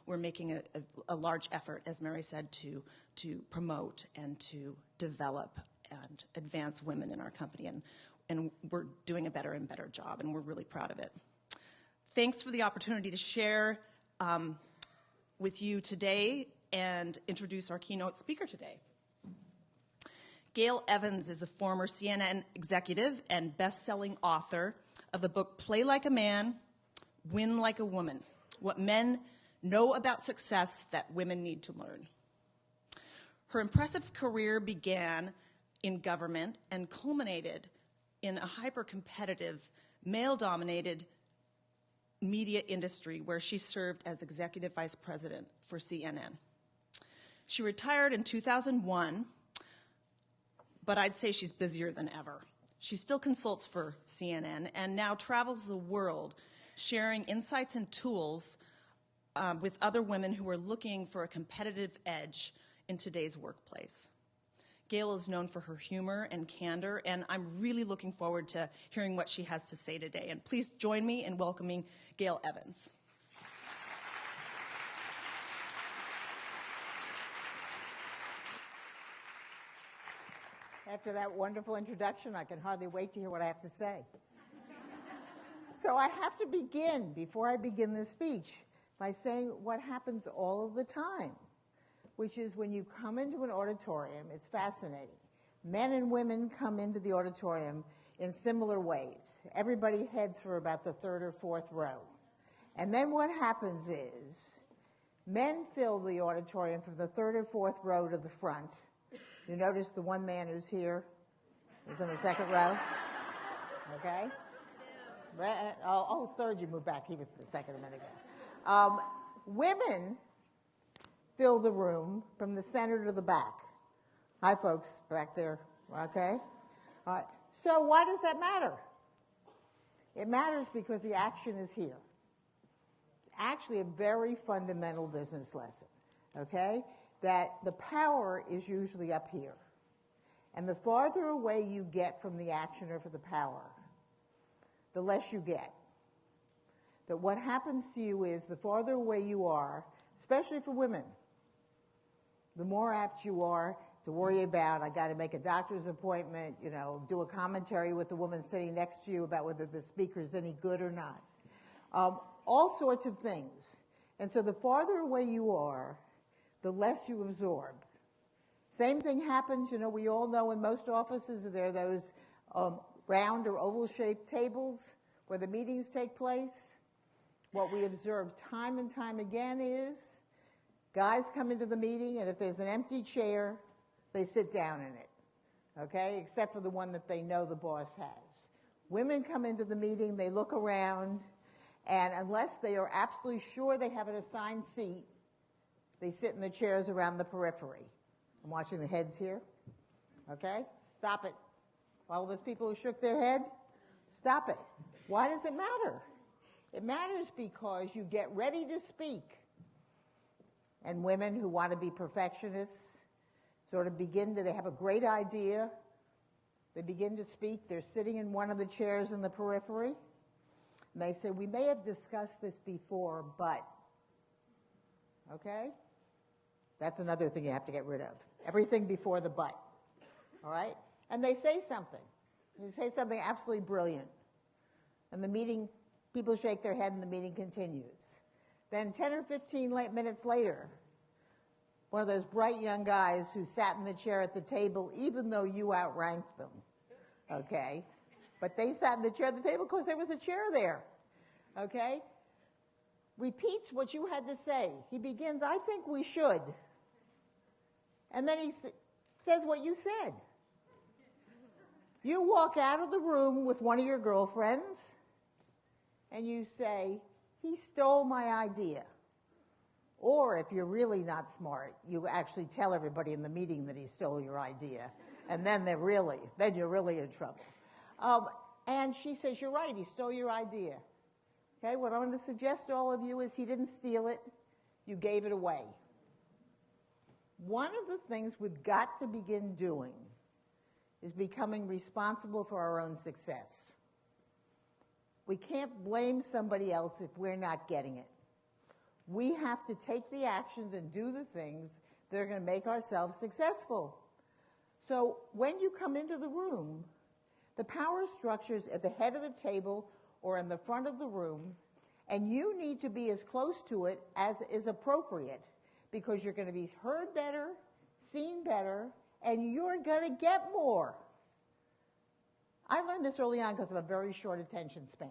we're making a large effort, as Mary said, to promote and to develop and advance women in our company. And we're doing a better and better job, and we're really proud of it. Thanks for the opportunity to share with you today and introduce our keynote speaker today. Gail Evans is a former CNN executive and best-selling author of the book Play Like a Man, Win Like a Woman: What Men Know About Success That Women Need to Learn. Her impressive career began in government and culminated in a hyper-competitive, male-dominated media industry where she served as executive vice president for CNN. She retired in 2001, but I'd say she's busier than ever. She still consults for CNN and now travels the world sharing insights and tools with other women who are looking for a competitive edge in today's workplace. Gail is known for her humor and candor, and I'm really looking forward to hearing what she has to say today. And please join me in welcoming Gail Evans. After that wonderful introduction, I can hardly wait to hear what I have to say. So I have to begin, before I begin this speech, by saying what happens all of the time, which is when you come into an auditorium, it's fascinating. Men and women come into the auditorium in similar ways. Everybody heads for about the third or fourth row. And then what happens is men fill the auditorium from the third or fourth row to the front. You notice the one man who's here is in the second row? Okay? Third, you moved back. He was the second a minute ago. Women fill the room from the center to the back. Hi, folks, back there. Okay? All right. So why does that matter? It matters because the action is here. Actually, a very fundamental business lesson. Okay? That the power is usually up here. And the farther away you get from the action or from the power, the less you get. That what happens to you is the farther away you are, especially for women, the more apt you are to worry about, I got to make a doctor's appointment, do a commentary with the woman sitting next to you about whether the speaker's any good or not. All sorts of things. And so the farther away you are, the less you absorb. Same thing happens, we all know in most offices there are those round or oval-shaped tables where the meetings take place. What we observe time and time again is guys come into the meeting, and if there's an empty chair, they sit down in it, okay, except for the one that they know the boss has. Women come into the meeting, they look around, and unless they are absolutely sure they have an assigned seat, they sit in the chairs around the periphery. I'm watching the heads here. Okay? Stop it. All those people who shook their head, stop it. Why does it matter? It matters because you get ready to speak. And women who want to be perfectionists sort of they have a great idea. They begin to speak. They're sitting in one of the chairs in the periphery. And they say, we may have discussed this before, but, okay? That's another thing you have to get rid of. Everything before the but, all right? And they say something. They say something absolutely brilliant. And the meeting, people shake their head and the meeting continues. Then 10 or 15 minutes later, one of those bright young guys who sat in the chair at the table, even though you outranked them, okay? But they sat in the chair at the table because there was a chair there, okay? Repeats what you had to say. He begins, I think we should. And then he says what you said. You walk out of the room with one of your girlfriends, and you say, he stole my idea. Or if you're really not smart, you actually tell everybody in the meeting that he stole your idea. And then you're really in trouble. And she says, you're right, he stole your idea. Okay, what I'm going to suggest to all of you is he didn't steal it, you gave it away. One of the things we've got to begin doing is becoming responsible for our own success. We can't blame somebody else if we're not getting it. We have to take the actions and do the things that are going to make ourselves successful. So when you come into the room, the power structure's at the head of the table or in the front of the room, and you need to be as close to it as is appropriate, because you're going to be heard better, seen better, and you're going to get more. I learned this early on because of a very short attention span.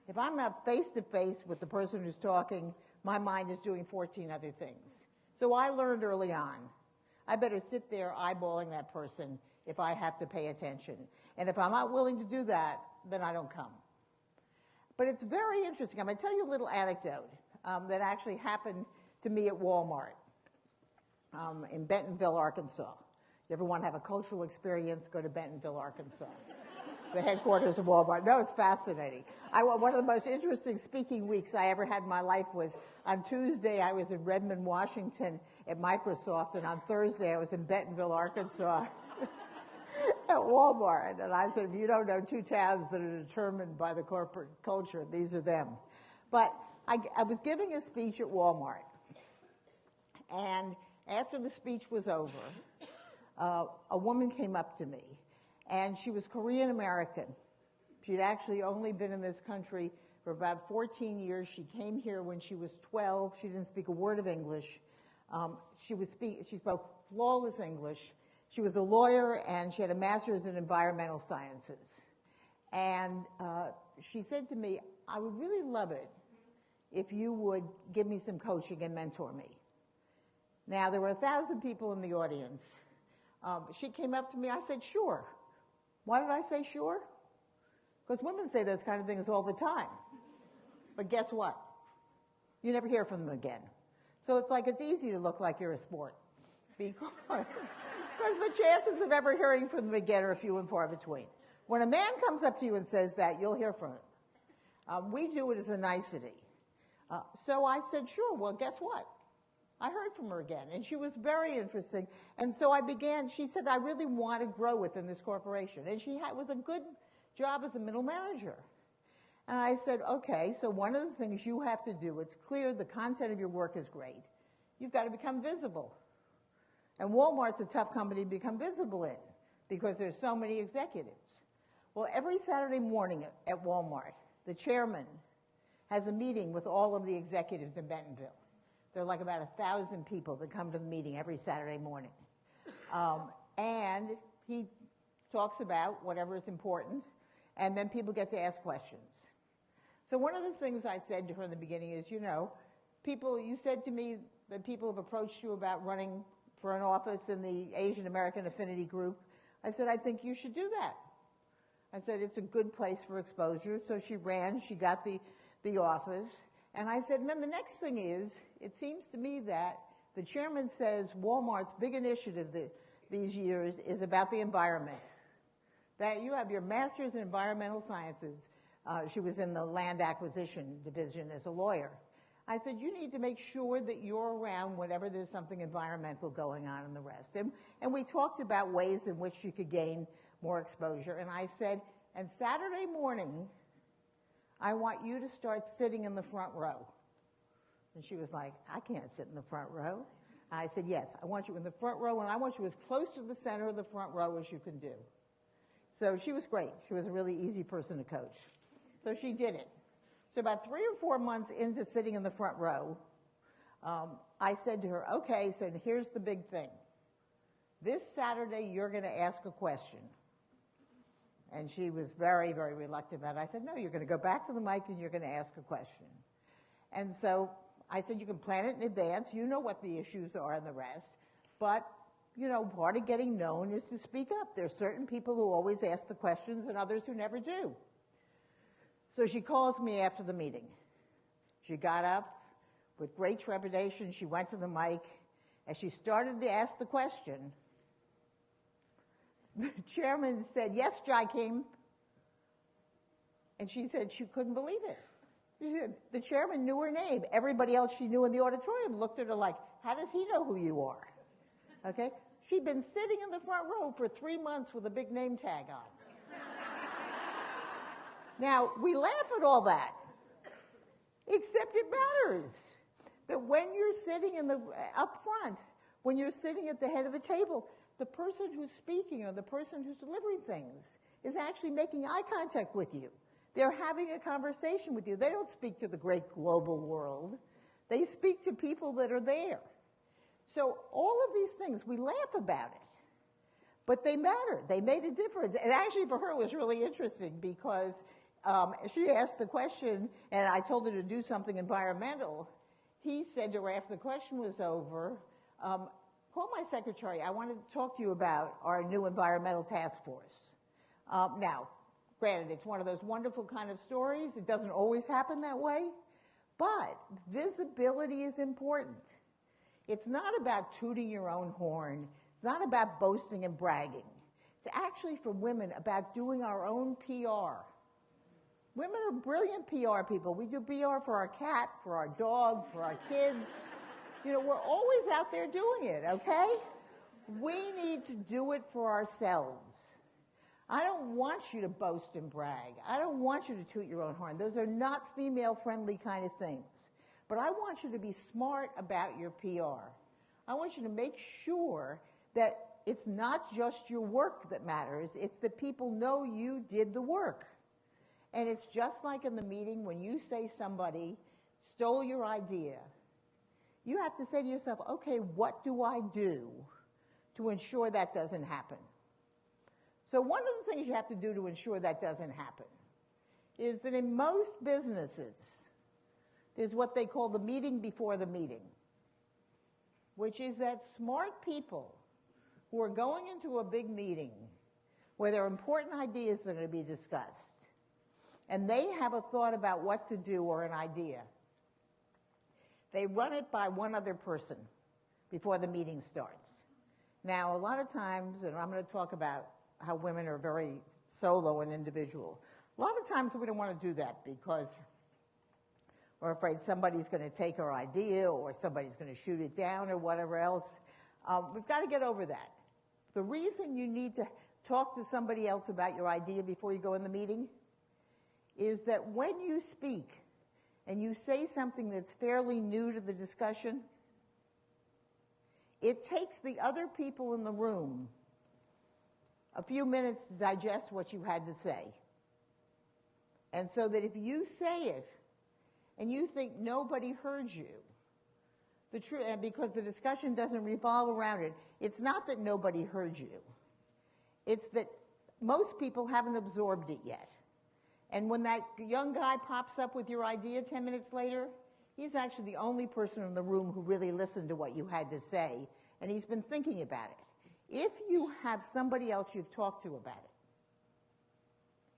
If I'm not face-to-face with the person who's talking, my mind is doing 14 other things. So I learned early on, I better sit there eyeballing that person if I have to pay attention. And if I'm not willing to do that, then I don't come. But it's very interesting. I'm going to tell you a little anecdote that actually happened to me at Walmart in Bentonville, Arkansas. You ever want to have a cultural experience, go to Bentonville, Arkansas, the headquarters of Walmart. No, it's fascinating. One of the most interesting speaking weeks I ever had in my life was on Tuesday I was in Redmond, Washington at Microsoft, and on Thursday I was in Bentonville, Arkansas at Walmart. And I said, if you don't know two towns that are determined by the corporate culture, these are them. But I was giving a speech at Walmart, and after the speech was over, a woman came up to me, and she was Korean American. She'd actually only been in this country for about 14 years. She came here when she was 12. She didn't speak a word of English. She spoke flawless English. She was a lawyer, and she had a master's in environmental sciences. And she said to me, I would really love it if you would give me some coaching and mentor me. Now, there were 1,000 people in the audience. She came up to me. I said, sure. Why did I say sure? Because women say those kind of things all the time. But guess what? You never hear from them again. So it's easy to look like you're a sport. Because the chances of ever hearing from them again are few and far between. When a man comes up to you and says that, you'll hear from him. We do it as a nicety. So I said, sure. Well, guess what? I heard from her again, and she was very interesting. And so she said, I really want to grow within this corporation. And was a good job as a middle manager. And I said, okay, so one of the things you have to do, it's clear the content of your work is great. You've got to become visible. And Walmart's a tough company to become visible in because there's so many executives. Well, every Saturday morning at Walmart, the chairman has a meeting with all of the executives in Bentonville. There are like about 1,000 people that come to the meeting every Saturday morning. And he talks about whatever is important, and then people get to ask questions. So one of the things I said to her in the beginning is, you said to me that people have approached you about running for an office in the Asian American Affinity Group. I said, I think you should do that. I said, it's a good place for exposure. So she got the office. And I said, and then the next thing is, it seems to me that the chairman says Walmart's big initiative these years is about the environment. That you have your master's in environmental sciences. She was in the land acquisition division as a lawyer. I said, you need to make sure that you're around whenever there's something environmental going on and the rest. And we talked about ways in which you could gain more exposure. And I said, and Saturday morning, I want you to start sitting in the front row. And she was like, I can't sit in the front row. I said, yes, I want you in the front row, and I want you as close to the center of the front row as you can do. So she was great. She was a really easy person to coach. So she did it. So about 3 or 4 months into sitting in the front row, I said to her, okay, so here's the big thing. This Saturday, you're going to ask a question. And she was very, very reluctant about it. I said, no, you're going to go back to the mic and you're going to ask a question. And so I said, you can plan it in advance. You know what the issues are and the rest. But, part of getting known is to speak up. There's certain people who always ask the questions and others who never do. So she calls me after the meeting. She got up with great trepidation. She went to the mic. As she started to ask the question, the chairman said, yes, Jai Kim. And she said she couldn't believe it. She said, the chairman knew her name. Everybody else she knew in the auditorium looked at her like, how does he know who you are? Okay? She'd been sitting in the front row for 3 months with a big name tag on. Now, we laugh at all that, except it matters. that when you're sitting up front, when you're sitting at the head of the table, the person who's speaking or the person who's delivering things is actually making eye contact with you. They're having a conversation with you. They don't speak to the great global world. They speak to people that are there. So all of these things, we laugh about it, but they matter. They made a difference. And actually for her it was really interesting because she asked the question, and I told her to do something environmental. He said to her after the question was over, call my secretary. I want to talk to you about our new environmental task force. Now, granted, it's one of those wonderful kind of stories. It doesn't always happen that way, but visibility is important. It's not about tooting your own horn. It's not about boasting and bragging. It's actually for women about doing our own PR. Women are brilliant PR people. We do PR for our cat, for our dog, for our kids. You know, we're always out there doing it, okay? We need to do it for ourselves. I don't want you to boast and brag. I don't want you to toot your own horn. Those are not female-friendly kind of things. But I want you to be smart about your PR. I want you to make sure that it's not just your work that matters. It's that people know you did the work. And it's just like in the meeting when you say somebody stole your idea. You have to say to yourself, okay, what do I do to ensure that doesn't happen? So one of the things you have to do to ensure that doesn't happen is that in most businesses, there's what they call the meeting before the meeting, which is that smart people who are going into a big meeting where there are important ideas that are going to be discussed, and they have a thought about what to do or an idea. They run it by one other person before the meeting starts. Now, a lot of times, and I'm going to talk about how women are very solo and individual. A lot of times we don't want to do that because we're afraid somebody's going to take our idea or somebody's going to shoot it down or whatever else. We've got to get over that. The reason you need to talk to somebody else about your idea before you go in the meeting is that when you speak and you say something that's fairly new to the discussion, it takes the other people in the room a few minutes to digest what you had to say. And so that if you say it and you think nobody heard you, because the discussion doesn't revolve around it, it's not that nobody heard you. It's that most people haven't absorbed it yet. And when that young guy pops up with your idea 10 minutes later, he's actually the only person in the room who really listened to what you had to say, and he's been thinking about it. If you have somebody else you've talked to about it,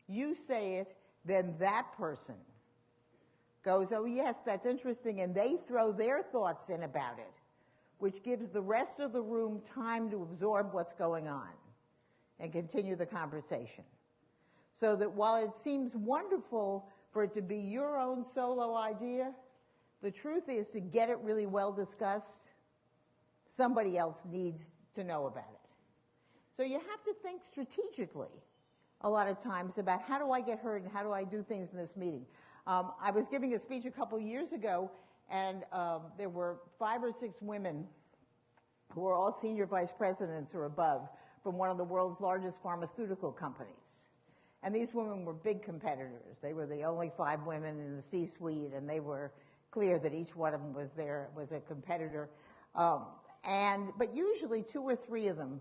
you say it, then that person goes, oh yes, that's interesting, and they throw their thoughts in about it, which gives the rest of the room time to absorb what's going on and continue the conversation. So that while it seems wonderful for it to be your own solo idea, the truth is to get it really well discussed, somebody else needs to know about it. So you have to think strategically a lot of times about how do I get heard and how do I do things in this meeting. I was giving a speech a couple years ago, and there were 5 or 6 women who were all senior vice presidents or above from one of the world's largest pharmaceutical companies. And these women were big competitors. They were the only 5 women in the C-suite, and they were clear that each one of them was a competitor. But usually 2 or 3 of them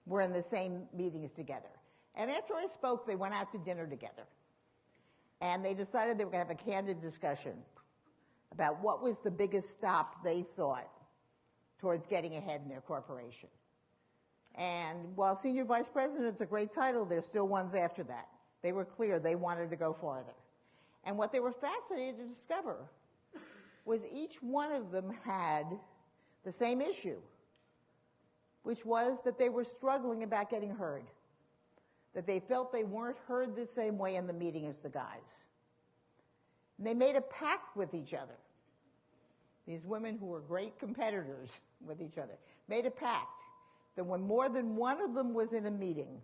were in the same meetings together. And after I spoke, they went out to dinner together. And they decided they were going to have a candid discussion about what was the biggest stop they thought towards getting ahead in their corporation. And while senior vice president's a great title, there's still ones after that. They were clear they wanted to go farther. And what they were fascinated to discover was each one of them had the same issue, which was that they were struggling about getting heard, that they felt they weren't heard the same way in the meeting as the guys. And they made a pact with each other. These women who were great competitors with each other made a pact that when more than one of them was in a meeting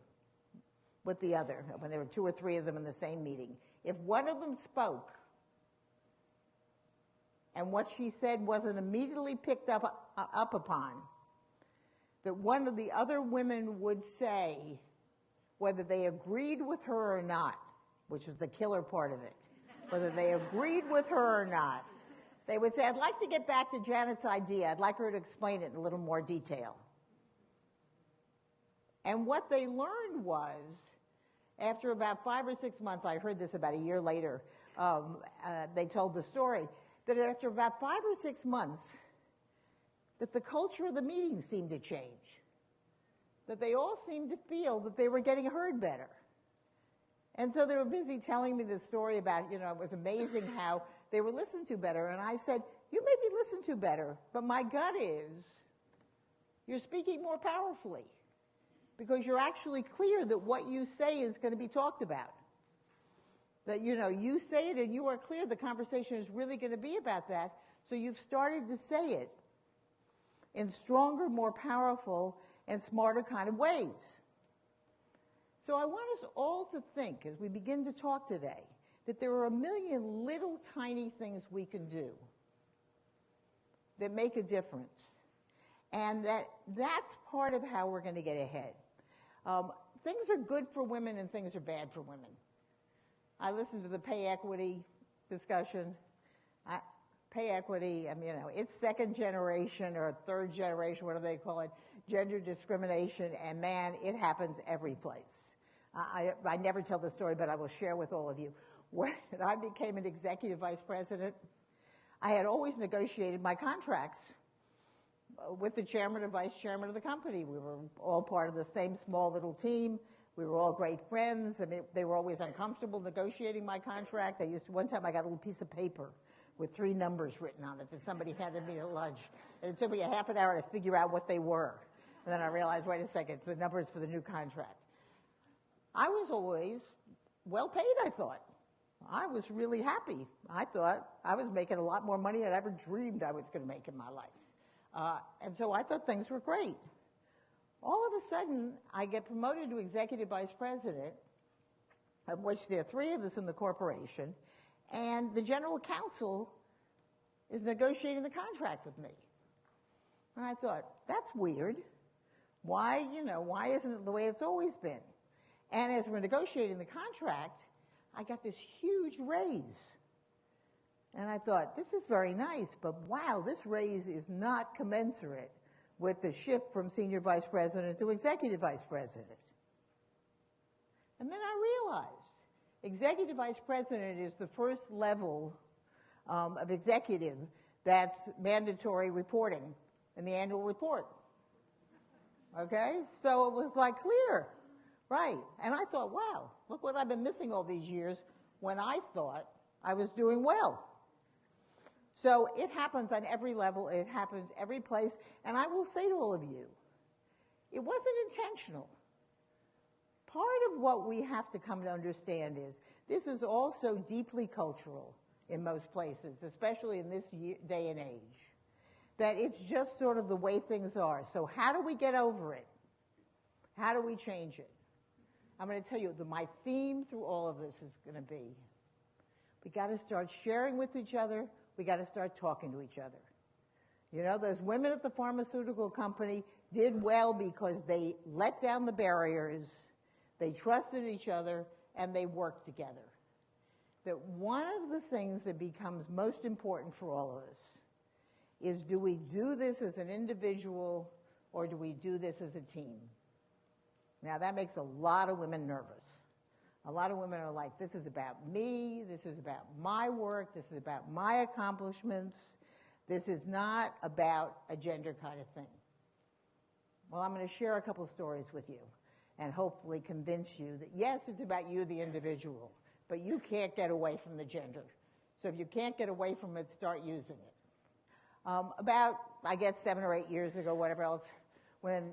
with the other, when there were 2 or 3 of them in the same meeting, if one of them spoke and what she said wasn't immediately picked up upon, that one of the other women would say, whether they agreed with her or not, which was the killer part of it, whether they agreed with her or not, they would say, I'd like to get back to Janet's idea. I'd like her to explain it in a little more detail. And what they learned was, after about 5 or 6 months, I heard this about a year later, they told the story, that after about 5 or 6 months, that the culture of the meeting seemed to change, that they all seemed to feel that they were getting heard better. And so they were busy telling me this story about, it was amazing how they were listened to better. And I said, you may be listened to better, but my gut is you're speaking more powerfully because you're actually clear that what you say is going to be talked about. That, you say it and you are clear the conversation is really going to be about that. So you've started to say it in stronger, more powerful, and smarter kind of ways. So I want us all to think, as we begin to talk today, that there are a million little tiny things we can do that make a difference. And that's part of how we're going to get ahead. Things are good for women and things are bad for women. I listened to the pay equity discussion. Pay equity, it's second generation or third generation, whatever they call it, gender discrimination, and man, it happens every place. I never tell the story, but I will share with all of you. When I became an executive vice president, I had always negotiated my contracts with the chairman and vice chairman of the company. We were all part of the same small little team. We were all great friends. They were always uncomfortable negotiating my contract. One time I got a little piece of paper with 3 numbers written on it that somebody handed me at lunch. And it took me a half an hour to figure out what they were. And then I realized, wait a second, it's the numbers for the new contract. I was always well paid, I thought. I was really happy. I thought I was making a lot more money than I ever dreamed I was going to make in my life. And so I thought things were great. All of a sudden, I get promoted to executive vice president, of which there are 3 of us in the corporation, and the general counsel is negotiating the contract with me. And I thought, that's weird. Why isn't it the way it's always been? And as we're negotiating the contract, I got this huge raise. And I thought, this is very nice, but wow, this raise is not commensurate with the shift from senior vice president to executive vice president. And then I realized executive vice president is the first level of executive that's mandatory reporting in the annual report. Okay? So it was like clear. Right. And I thought, wow, look what I've been missing all these years when I thought I was doing well. So it happens on every level. It happens every place. And I will say to all of you, it wasn't intentional. Part of what we have to come to understand is this is also deeply cultural in most places, especially in this day and age, that it's just sort of the way things are. So how do we get over it? How do we change it? I'm going to tell you, my theme through all of this is going to be, we got to start sharing with each other. We got to start talking to each other. Those women at the pharmaceutical company did well because they let down the barriers, they trusted each other, and they worked together. That one of the things that becomes most important for all of us is, do we do this as an individual or do we do this as a team? Now, that makes a lot of women nervous. A lot of women are like, this is about me, this is about my work, this is about my accomplishments, this is not about a gender kind of thing. Well, I'm going to share a couple stories with you and hopefully convince you that, yes, it's about you, the individual, but you can't get away from the gender. So if you can't get away from it, start using it. About, I guess, 7 or 8 years ago, whatever else, when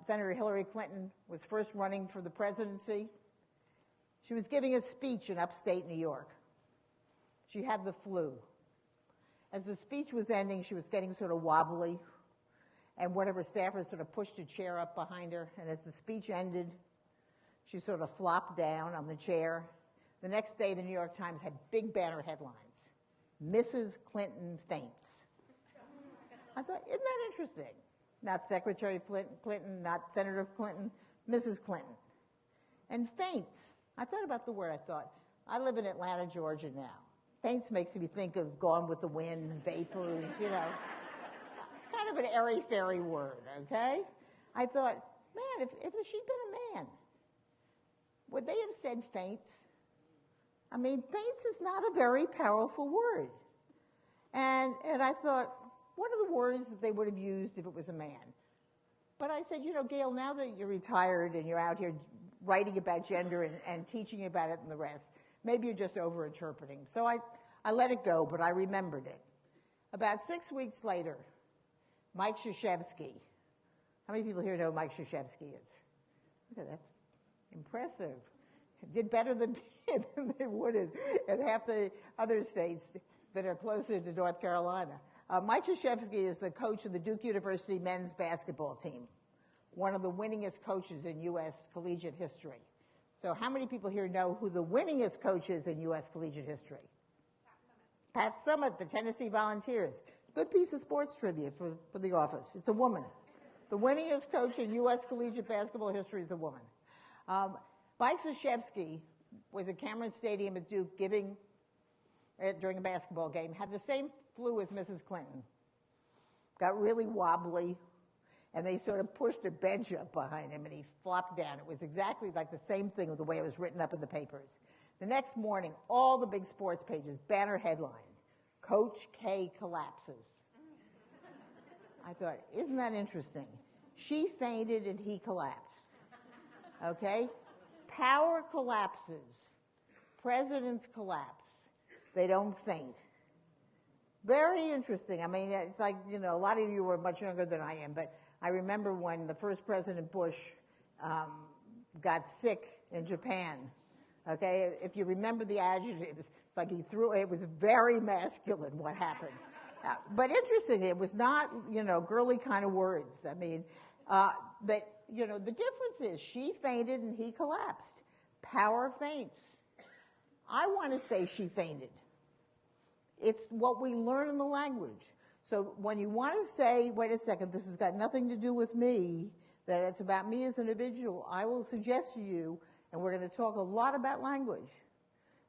Senator Hillary Clinton was first running for the presidency, she was giving a speech in upstate New York. She had the flu. As the speech was ending, she was getting sort of wobbly, and one of her staffers sort of pushed a chair up behind her, and as the speech ended, she sort of flopped down on the chair. The next day, the New York Times had big banner headlines. Mrs. Clinton faints. I thought, isn't that interesting? Not Secretary Clinton, not Senator Clinton, Mrs. Clinton. And faints. I thought about the word. I thought, I live in Atlanta, Georgia now. Faints makes me think of Gone with the Wind, vapors, kind of an airy-fairy word, okay? I thought, man, if she'd been a man, would they have said faints? I mean, faints is not a very powerful word. And I thought, what are the words that they would have used if it was a man? But I said, Gail, now that you're retired and you're out here writing about gender and teaching about it and the rest, maybe you're just over-interpreting. So I let it go, but I remembered it. About 6 weeks later, Mike Krzyzewski. How many people here know who Mike Krzyzewski is? Look at that. Impressive. Did better than they would in half the other states that are closer to North Carolina. Mike Krzyzewski is the coach of the Duke University men's basketball team, one of the winningest coaches in U.S. collegiate history. So how many people here know who the winningest coach is in U.S. collegiate history? Pat Summitt, the Tennessee Volunteers. Good piece of sports trivia for the office. It's a woman. The winningest coach in U.S. collegiate basketball history is a woman. Mike Krzyzewski was at Cameron Stadium at Duke giving, during a basketball game, had the same flu as Mrs. Clinton. Got really wobbly, and they sort of pushed a bench up behind him, and he flopped down. It was exactly like the same thing with the way it was written up in the papers. The next morning, all the big sports pages, banner headline, Coach K collapses. I thought, isn't that interesting? She fainted and he collapsed. Okay? Power collapses. Presidents collapse. They don't faint. Very interesting. I mean, it's like, a lot of you were much younger than I am, but I remember when the first President Bush got sick in Japan. Okay? If you remember the adjectives, it's like it was very masculine what happened. But interesting, it was not, girly kind of words. I mean, the difference is she fainted and he collapsed. Power faints. I want to say she fainted. It's what we learn in the language. So when you want to say, wait a second, this has got nothing to do with me, that it's about me as an individual, I will suggest to you, and we're going to talk a lot about language,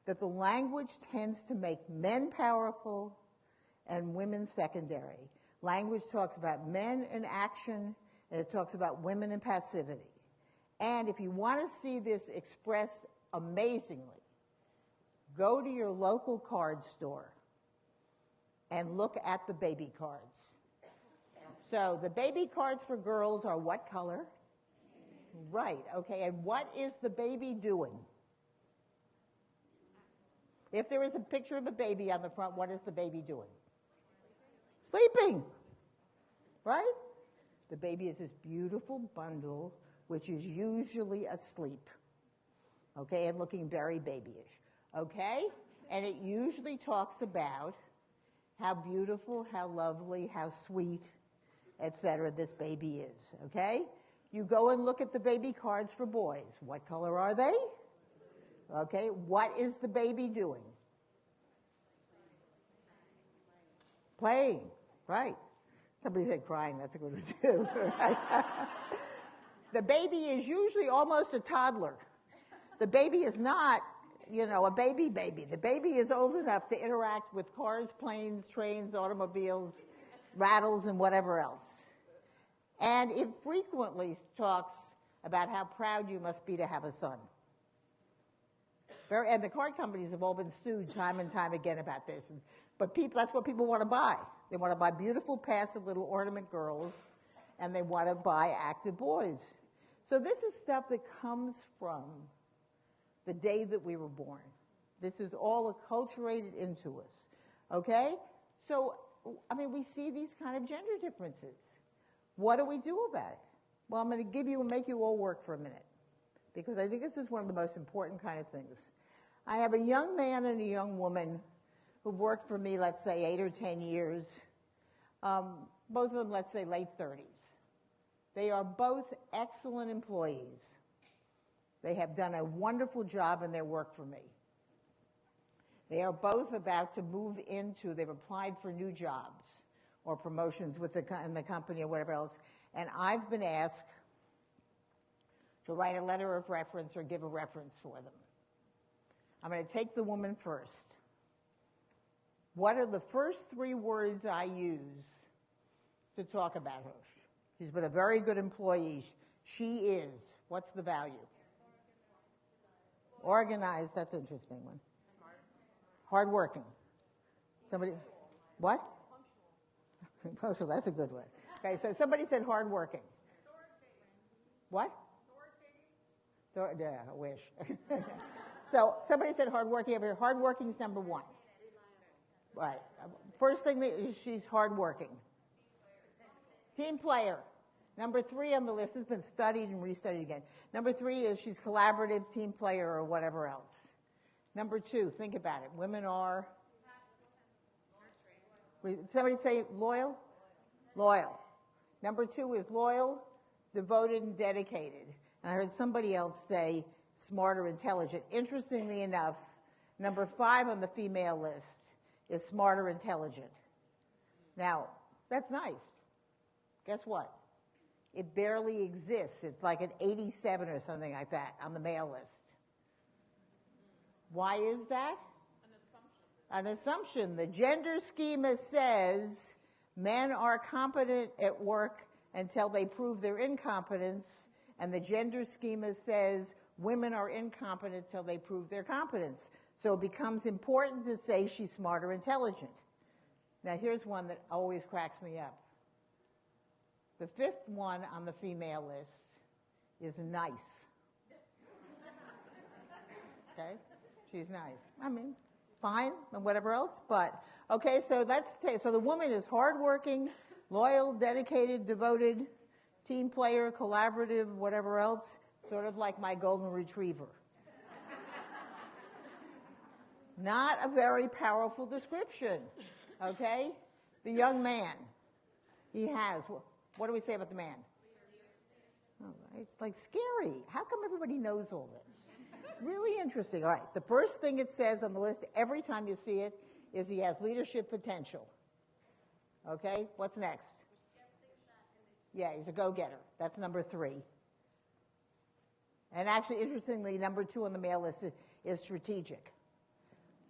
that the language tends to make men powerful and women secondary. Language talks about men in action, and it talks about women in passivity. And if you want to see this expressed amazingly, go to your local card store and look at the baby cards. So the baby cards for girls are what color? Right, okay, and what is the baby doing? If there is a picture of a baby on the front, what is the baby doing? Sleeping, right? The baby is this beautiful bundle, which is usually asleep, okay, and looking very babyish, okay? And it usually talks about how beautiful, how lovely, how sweet, etc. this baby is, okay? You go and look at the baby cards for boys. What color are they? Okay, what is the baby doing? Playing, right. Somebody said crying, that's a good one too. The baby is usually almost a toddler. The baby is not, a baby. The baby is old enough to interact with cars, planes, trains, automobiles, rattles, and whatever else. And it frequently talks about how proud you must be to have a son. And the card companies have all been sued time and time again about this. But that's what people want to buy. They want to buy beautiful, passive little ornament girls, and they want to buy active boys. So this is stuff that comes from the day that we were born. This is all acculturated into us. Okay? So, we see these kind of gender differences. What do we do about it? Well, I'm going to make you all work for a minute, because I think this is one of the most important kind of things. I have a young man and a young woman who've worked for me, let's say, 8 or 10 years. Both of them, let's say, late 30s. They are both excellent employees. They have done a wonderful job in their work for me. They are both about to move into, they've applied for new jobs or promotions in the company or whatever else. And I've been asked to write a letter of reference or give a reference for them. I'm going to take the woman first. What are the first 3 words I use to talk about her? She's been a very good employee. She is. What's the value? Organized, that's an interesting one. Hardworking. Somebody, what? Punctual, that's a good one. Okay, so somebody said hardworking. What? Yeah, I wish. So somebody said hardworking over here. Hardworking is number 1. Right. First thing, she's hardworking. Team player. Number 3 on the list has been studied and restudied again. Number 3 is she's collaborative, team player, or whatever else. Number 2, think about it. Women are, somebody say loyal? Loyal. Number 2 is loyal, devoted, and dedicated. And I heard somebody else say smart or intelligent. Interestingly enough, number 5 on the female list is smart or intelligent. Now, that's nice. Guess what? It barely exists. It's like an 87 or something like that on the male list. Why is that? An assumption. The gender schema says men are competent at work until they prove their incompetence, and the gender schema says women are incompetent until they prove their competence. So it becomes important to say she's smart or intelligent. Now here's one that always cracks me up. The 5th one on the female list is nice. Okay? She's nice. I mean, fine and whatever else, but okay, so so the woman is hardworking, loyal, dedicated, devoted, team player, collaborative, whatever else, sort of like my golden retriever. Not a very powerful description, okay? The young man, he has, what do we say about the man? Oh, it's like scary. How come everybody knows all this? Really interesting. All right, the first thing it says on the list every time you see it is he has leadership potential. Okay, what's next? Yeah, he's a go-getter. That's number 3. And actually, interestingly, number 2 on the male list is strategic.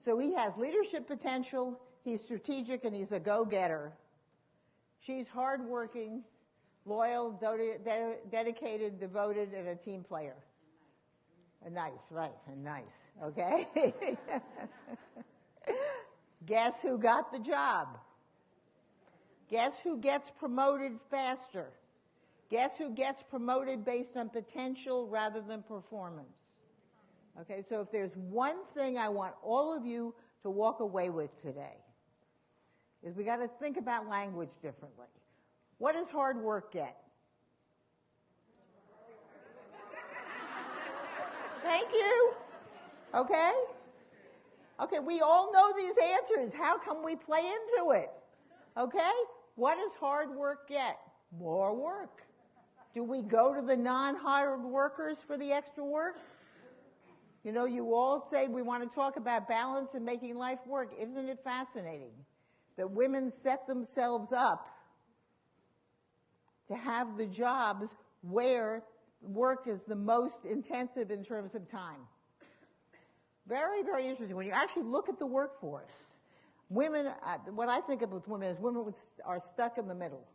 So he has leadership potential, he's strategic, and he's a go-getter. She's hardworking, loyal, dedicated, devoted, and a team player. Nice, right, nice, okay? Guess who got the job? Guess who gets promoted faster? Guess who gets promoted based on potential rather than performance? Okay, so if there's one thing I want all of you to walk away with today, is we got to think about language differently. What does hard work get? Thank you. Okay? Okay, we all know these answers. How come we play into it? Okay? What does hard work get? More work. Do we go to the non-hired workers for the extra work? You know, you all say we want to talk about balance and making life work. Isn't it fascinating that women set themselves up to have the jobs where work is the most intensive in terms of time? Very, very interesting. When you actually look at the workforce, women, what I think of with women is women are stuck in the middle.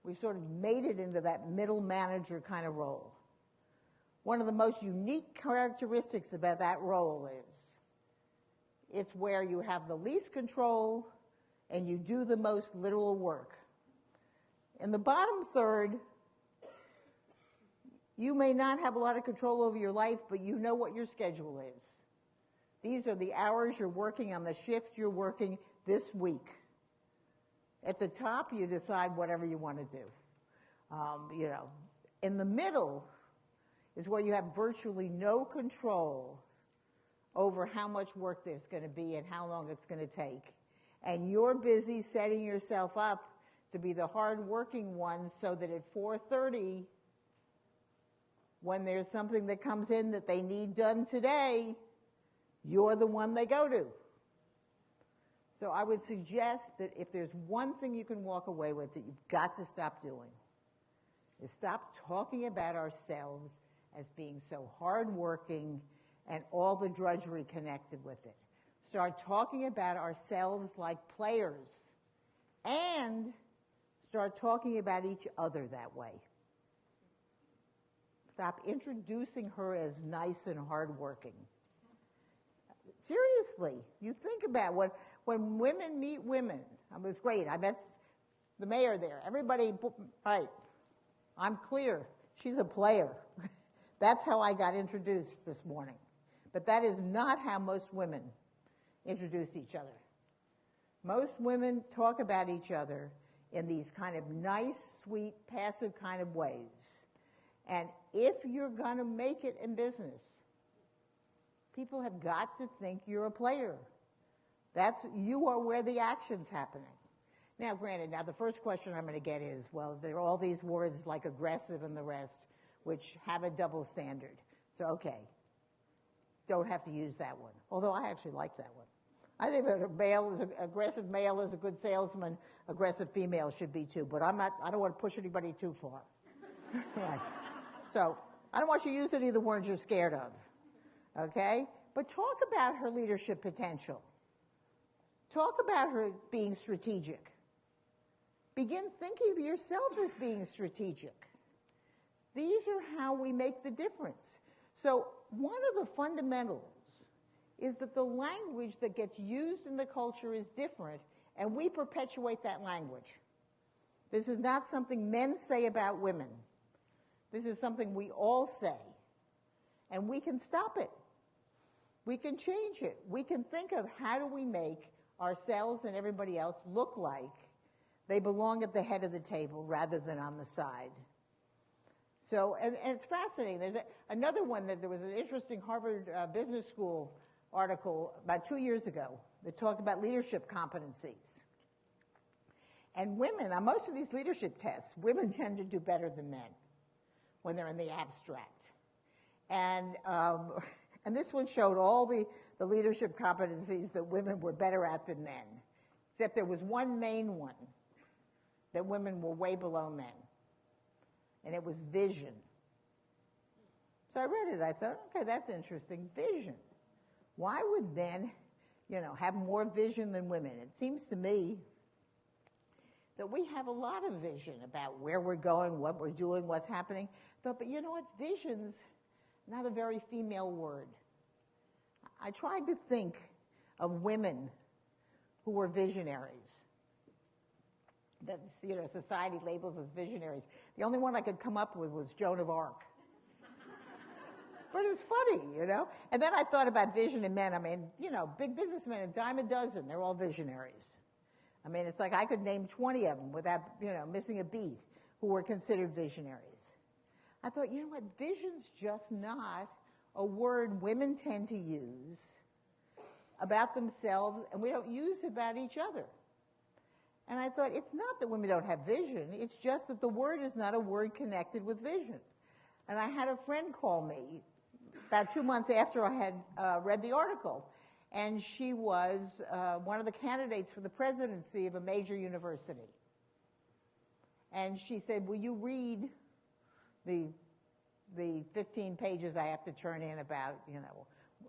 We've sort of made it into that middle manager kind of role. One of the most unique characteristics about that role is it's where you have the least control and you do the most literal work. In the bottom third, you may not have a lot of control over your life, but you know what your schedule is. These are the hours you're working on the shift you're working this week. At the top, you decide whatever you want to do. You know, in the middle is where you have virtually no control over how much work there's going to be and how long it's going to take. And you're busy setting yourself up to be the hard-working one so that at 4:30, when there's something that comes in that they need done today, you're the one they go to. So I would suggest that if there's one thing you can walk away with that you've got to stop doing, is stop talking about ourselves as being so hardworking and all the drudgery connected with it. Start talking about ourselves like players and start talking about each other that way. Stop introducing her as nice and hardworking. Seriously, you think about when women meet women. It was great. I met the mayor there. Everybody, right, I'm clear. She's a player. That's how I got introduced this morning. But that is not how most women introduce each other. Most women talk about each other in these kind of nice, sweet, passive kind of ways. And if you're going to make it in business, people have got to think you're a player. You are where the action's happening. Now, granted, the first question I'm going to get is, well, there are all these words like aggressive and the rest, which have a double standard. So, okay, don't have to use that one. Although I actually like that one. I think that aggressive male is a good salesman. Aggressive female should be too. But I don't want to push anybody too far. Right. So I don't want you to use any of the words you're scared of. Okay? But talk about her leadership potential. Talk about her being strategic. Begin thinking of yourself as being strategic. These are how we make the difference. So one of the fundamentals is that the language that gets used in the culture is different, and we perpetuate that language. This is not something men say about women. This is something we all say. And we can stop it. We can change it. We can think of how do we make ourselves and everybody else look like they belong at the head of the table rather than on the side. So, and it's fascinating. There's another one that there was an interesting Harvard Business School article about 2 years ago that talked about leadership competencies. And women, on most of these leadership tests, women tend to do better than men when they're in the abstract. And this one showed all the leadership competencies that women were better at than men, except there was one main one that women were way below men, and it was vision. So I read it. I thought, okay, that's interesting. Vision. Why would men, have more vision than women? It seems to me that we have a lot of vision about where we're going, what we're doing, what's happening. I thought, but you know what? Vision's not a very female word. I tried to think of women who were visionaries that society labels as visionaries. The only one I could come up with was Joan of Arc. But it's funny, And then I thought about vision in men. I mean, big businessmen, a dime a dozen, they're all visionaries. I mean, it's like I could name 20 of them without, missing a beat who were considered visionaries. I thought, you know what, vision's just not a word women tend to use about themselves, and we don't use it about each other. And I thought, it's not that women don't have vision, it's just that the word is not a word connected with vision. And I had a friend call me about 2 months after I had read the article, and she was one of the candidates for the presidency of a major university. And she said, will you read the 15 pages I have to turn in about,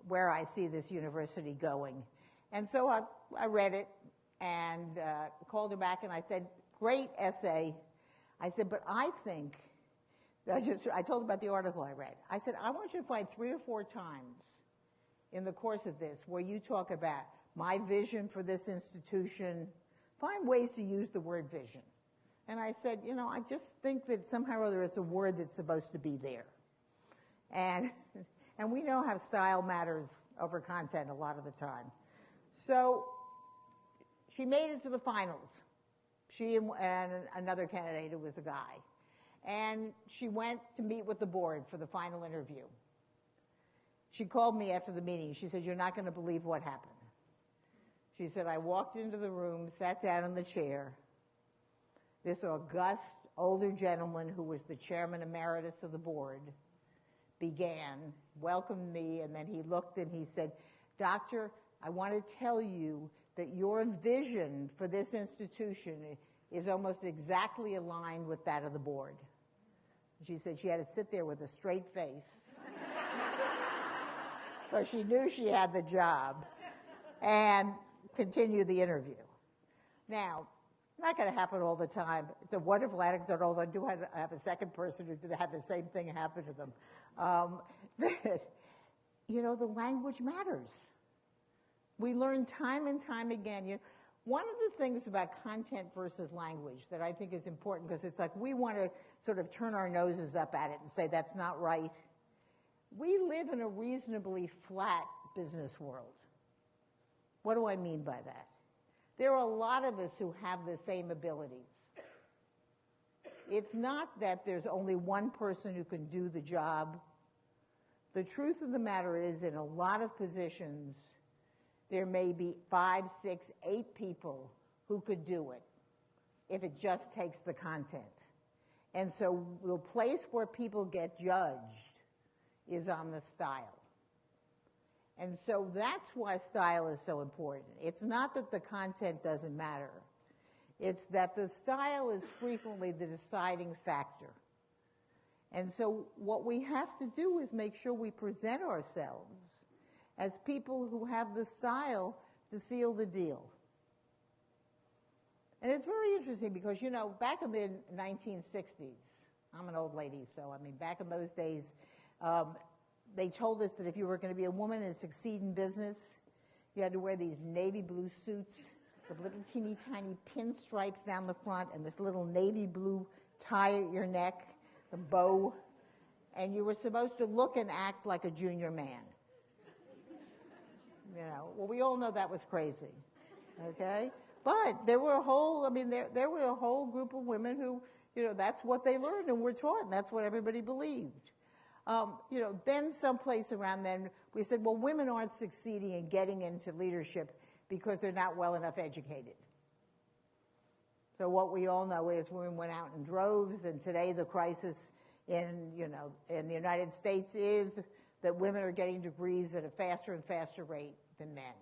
where I see this university going? And so I read it and called her back and I said, great essay. I said, but I think, I told her about the article I read. I said, I want you to find 3 or 4 times in the course of this where you talk about my vision for this institution. Find ways to use the word vision. And I said, I just think that somehow or other it's a word that's supposed to be there. And we know how style matters over content a lot of the time. So she made it to the finals. She and another candidate who was a guy. And she went to meet with the board for the final interview. She called me after the meeting. She said, you're not going to believe what happened. She said, I walked into the room, sat down in the chair. This august older gentleman who was the chairman emeritus of the board began, welcomed me, and then he looked and he said, Doctor, I want to tell you that your vision for this institution is almost exactly aligned with that of the board. She said she had to sit there with a straight face because she knew she had the job and continue the interview. Now, not going to happen all the time. It's a wonderful anecdote, although I do have a second person who did have the same thing happen to them. That, the language matters. We learn time and time again. One of the things about content versus language that I think is important, because it's like we want to sort of turn our noses up at it and say that's not right. We live in a reasonably flat business world. What do I mean by that? There are a lot of us who have the same abilities. It's not that there's only one person who can do the job. The truth of the matter is, in a lot of positions, there may be 5, 6, 8 people who could do it if it just takes the content. And so the place where people get judged is on the style. And so that's why style is so important. It's not that the content doesn't matter. It's that the style is frequently the deciding factor. And so what we have to do is make sure we present ourselves as people who have the style to seal the deal. And it's very interesting because, back in the 1960s, I'm an old lady, so back in those days, they told us that if you were going to be a woman and succeed in business, you had to wear these navy blue suits with little teeny tiny pinstripes down the front and this little navy blue tie at your neck, the bow, and you were supposed to look and act like a junior man. Well, we all know that was crazy, okay? But there were a whole, there were a whole group of women who, that's what they learned and were taught, and that's what everybody believed. Then someplace around then, we said, well, women aren't succeeding in getting into leadership because they're not well enough educated. So what we all know is women went out in droves, and today the crisis in the United States is that women are getting degrees at a faster and faster rate than men.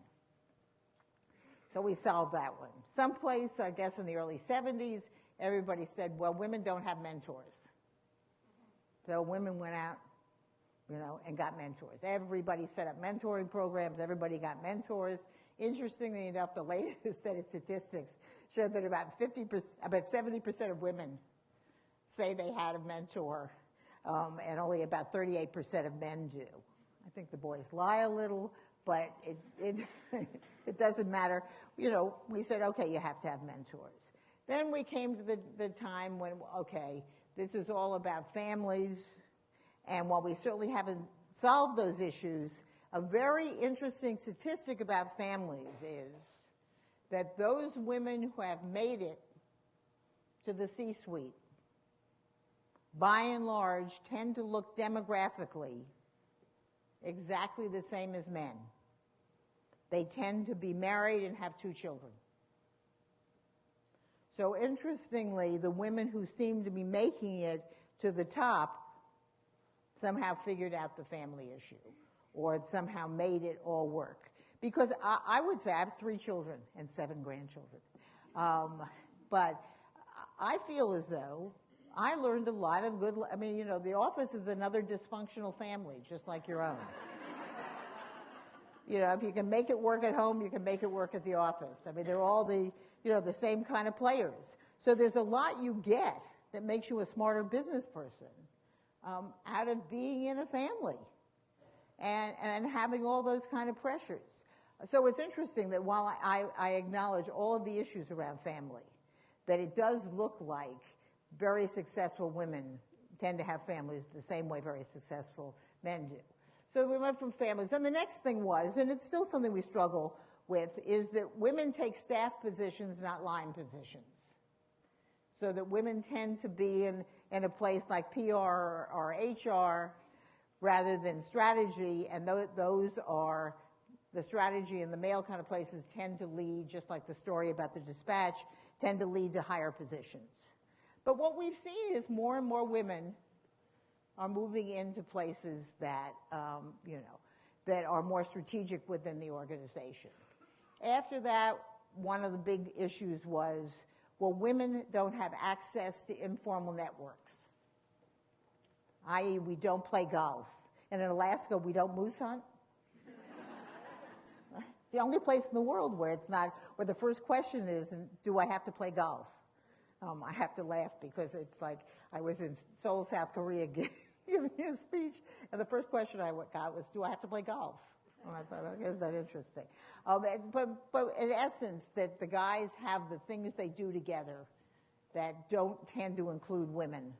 So we solved that one. Someplace, I guess in the early 70s, everybody said, well, women don't have mentors. So women went out, and got mentors. Everybody set up mentoring programs. Everybody got mentors. Interestingly enough, the latest set of statistics showed that about 70% of women say they had a mentor, and only about 38% of men do. I think the boys lie a little, but it doesn't matter. We said, okay, you have to have mentors. Then we came to the time when, okay, this is all about families, and while we certainly haven't solved those issues, a very interesting statistic about families is that those women who have made it to the C-suite, by and large, tend to look demographically exactly the same as men. They tend to be married and have 2 children. So interestingly, the women who seem to be making it to the top somehow figured out the family issue or somehow made it all work. Because I would say I have 3 children and 7 grandchildren. But I feel as though I learned a lot of good, the office is another dysfunctional family, just like your own. If you can make it work at home, you can make it work at the office. They're all the same kind of players. So there's a lot you get that makes you a smarter business person out of being in a family and having all those kind of pressures. So it's interesting that while I acknowledge all of the issues around family, that it does look like very successful women tend to have families the same way very successful men do. So we went from families. And the next thing was, and it's still something we struggle with, is that women take staff positions, not line positions. So that women tend to be in a place like PR or HR rather than strategy, and those are the strategy and the male kind of places tend to lead, just like the story about the dispatch, tend to lead to higher positions. But what we've seen is more and more women are moving into places that, that are more strategic within the organization. After that, one of the big issues was, well, women don't have access to informal networks, i.e. we don't play golf. And in Alaska, we don't moose hunt. The only place in the world where it's not, where the first question is, do I have to play golf? I have to laugh because it's like I was in Seoul, South Korea giving a speech, and the first question I got was, do I have to play golf? And I thought, okay, isn't that interesting? But in essence, that the guys have the things they do together that don't tend to include women.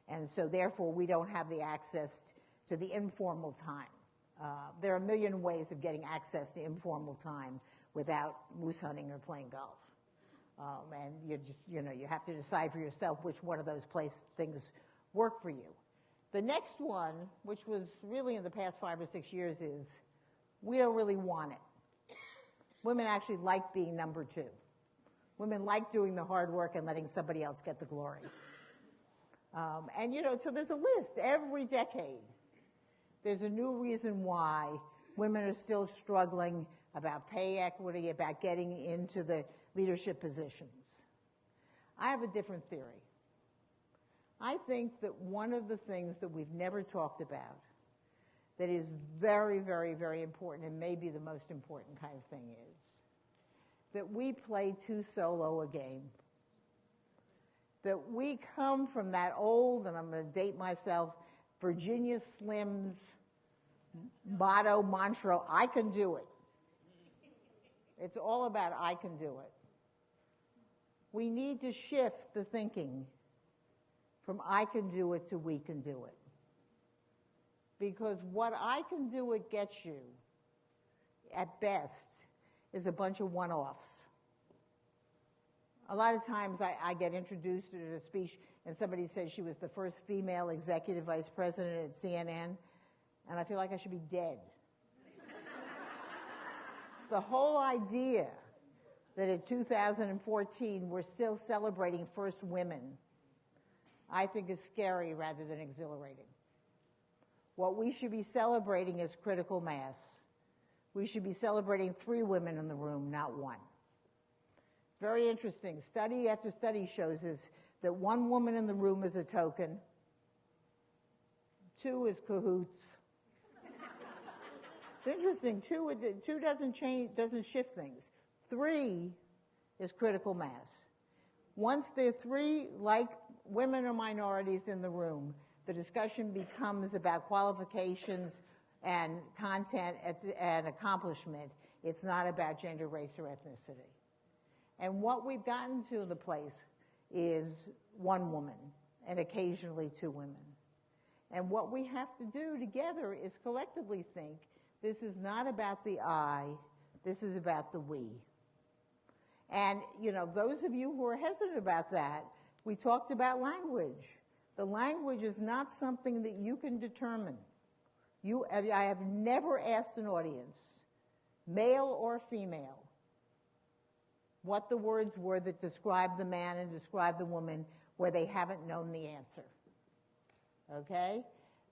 And so therefore, we don't have the access to the informal time. There are a million ways of getting access to informal time without moose hunting or playing golf. And you have to decide for yourself which one of those things work for you. The next one, which was really in the past 5 or 6 years, is we don't really want it. Women actually like being number two. Women like doing the hard work and letting somebody else get the glory. So there's a list every decade. There's a new reason why women are still struggling about pay equity, about getting into the leadership positions. I have a different theory. I think that one of the things that we've never talked about that is very, very, very important, and maybe the most important kind of thing, is that we play too solo a game. That we come from that old, and I'm going to date myself, Virginia Slim's motto, mantra, I can do it. It's all about I can do it. We need to shift the thinking from I can do it to we can do it. Because what I can do it gets you, at best, is a bunch of one-offs. A lot of times I get introduced at a speech and somebody says she was the first female executive vice president at CNN, and I feel like I should be dead. The whole idea that in 2014 we're still celebrating first women, I think is scary rather than exhilarating. What we should be celebrating is critical mass. We should be celebrating 3 women in the room, not 1. It's very interesting. Study after study shows us that 1 woman in the room is a token, 2 is cahoots. It's interesting. 2 doesn't shift things. 3 is critical mass. Once there are 3 like women or minorities in the room, the discussion becomes about qualifications and content and accomplishment. It's not about gender, race, or ethnicity. And what we've gotten to the place is 1 woman and occasionally 2 women. And what we have to do together is collectively think, this is not about the I, this is about the we. And, those of you who are hesitant about that, we talked about language. The language is not something that you can determine. I have never asked an audience, male or female, what the words were that described the man and described the woman where they haven't known the answer. Okay?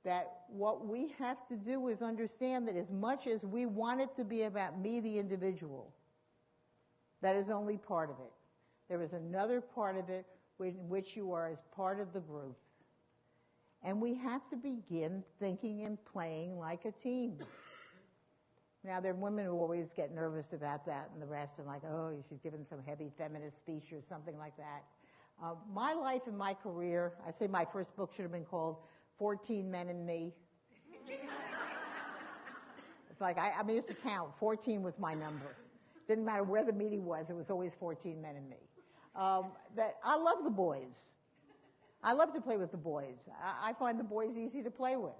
That what we have to do is understand that as much as we want it to be about me, the individual, that is only part of it. There is another part of it in which you are as part of the group. And we have to begin thinking and playing like a team. Now, there are women who always get nervous about that and the rest, and like, oh, she's giving some heavy feminist speech or something like that. My life and my career, I say my first book should have been called 14 Men and Me. It's like, I used to count. 14 was my number. Didn't matter where the meeting was, it was always 14 men and me. That I love the boys. I love to play with the boys. I find the boys easy to play with.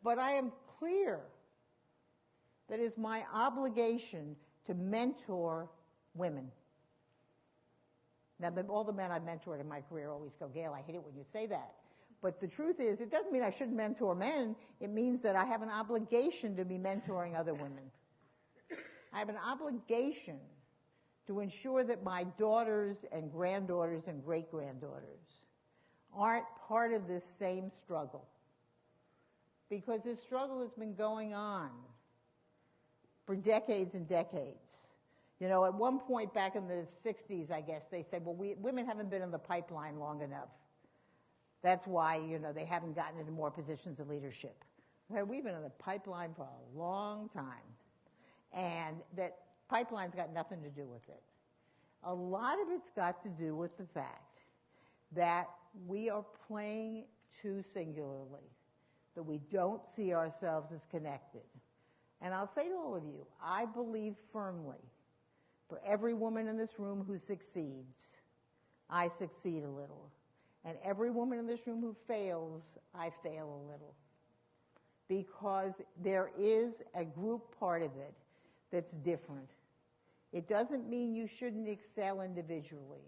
But I am clear that it's my obligation to mentor women. Now, all the men I've mentored in my career always go, Gail, I hate it when you say that. But the truth is, it doesn't mean I shouldn't mentor men. It means that I have an obligation to be mentoring other women. I have an obligation to ensure that my daughters and granddaughters and great-granddaughters aren't part of this same struggle. because this struggle has been going on for decades and decades. You know, at one point back in the 60s, I guess, they said, well, women haven't been in the pipeline long enough. That's why, you know, they haven't gotten into more positions of leadership. Well, we've been in the pipeline for a long time. And that pipeline's got nothing to do with it. A lot of it's got to do with the fact that we are playing too singularly, that we don't see ourselves as connected. And I'll say to all of you, I believe firmly, for every woman in this room who succeeds, I succeed a little. And every woman in this room who fails, I fail a little. Because there is a group part of it that's different. It doesn't mean you shouldn't excel individually.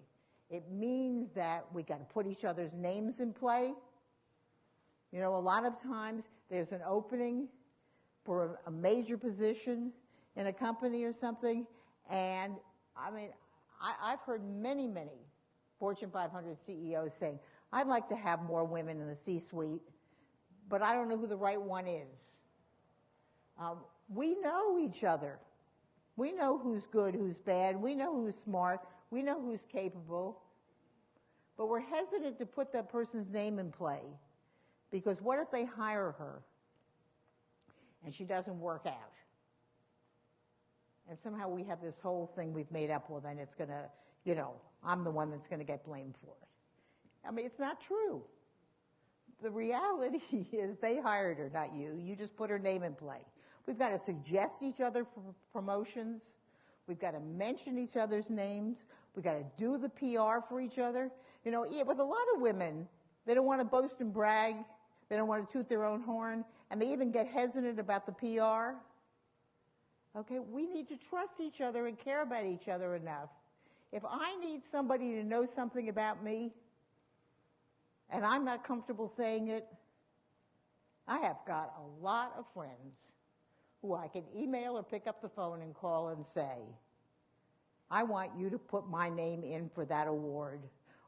It means that we got to put each other's names in play. You know, a lot of times there's an opening for a major position in a company or something, and I mean, I've heard many, many Fortune 500 CEOs saying, I'd like to have more women in the C-suite, but I don't know who the right one is. We know each other. We know who's good, who's bad. We know who's smart. We know who's capable. But we're hesitant to put that person's name in play, because what if they hire her and she doesn't work out? And somehow we have this whole thing we've made up, well, then it's going to, you know, I'm the one that's going to get blamed for it. I mean, it's not true. The reality is they hired her, not you. You just put her name in play. We've got to suggest each other for promotions. We've got to mention each other's names. We've got to do the PR for each other. You know, with a lot of women, they don't want to boast and brag. They don't want to toot their own horn. And they even get hesitant about the PR. Okay, we need to trust each other and care about each other enough. If I need somebody to know something about me, and I'm not comfortable saying it, I have got a lot of friends who I can email or pick up the phone and call and say, I want you to put my name in for that award,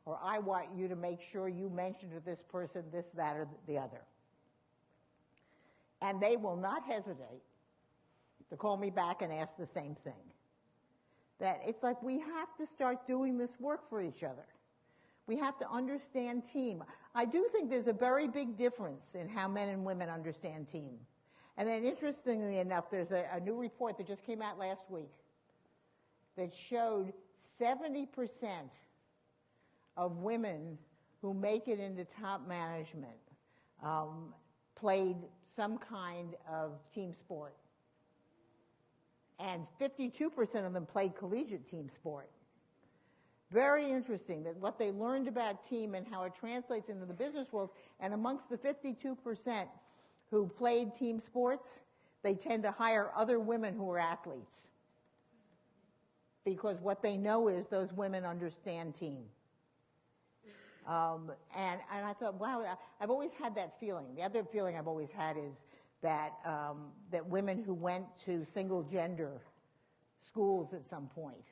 or I want you to make sure you mention to this person this, that, or the other. And they will not hesitate to call me back and ask the same thing. That it's like we have to start doing this work for each other. We have to understand team. I do think there's a very big difference in how men and women understand team. And then interestingly enough, there's a new report that just came out last week that showed 70% of women who make it into top management played some kind of team sport. And 52% of them played collegiate team sport. Very interesting that what they learned about team and how it translates into the business world. And amongst the 52% who played team sports, they tend to hire other women who are athletes. Because what they know is those women understand team. And I thought, wow, I've always had that feeling. The other feeling I've always had is that that women who went to single-gender schools at some point,